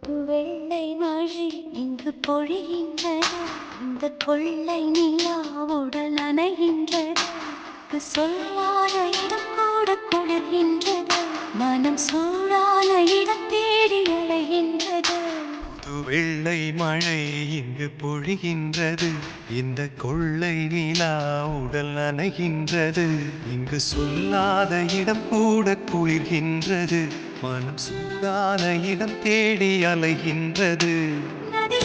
வெள்ளை மழை இங்கு பொழிகின்றது. இந்த கொள்ளை நிலா உடல் நனைகின்றது. சொல்லாத இடம் கூட குளிர்கின்றது. மனம் சூடான இடம் தேடி அலைகின்றது. வெள்ளை மழை இங்கு பொழிகின்றது. இந்த கொள்ளை நிலா உடல் நனைகின்றது. இங்கு சொல்லாத இடம் கூட குளிர்கின்றது. மனம் சூடான இடம் தேடி அலைகின்றது. நதி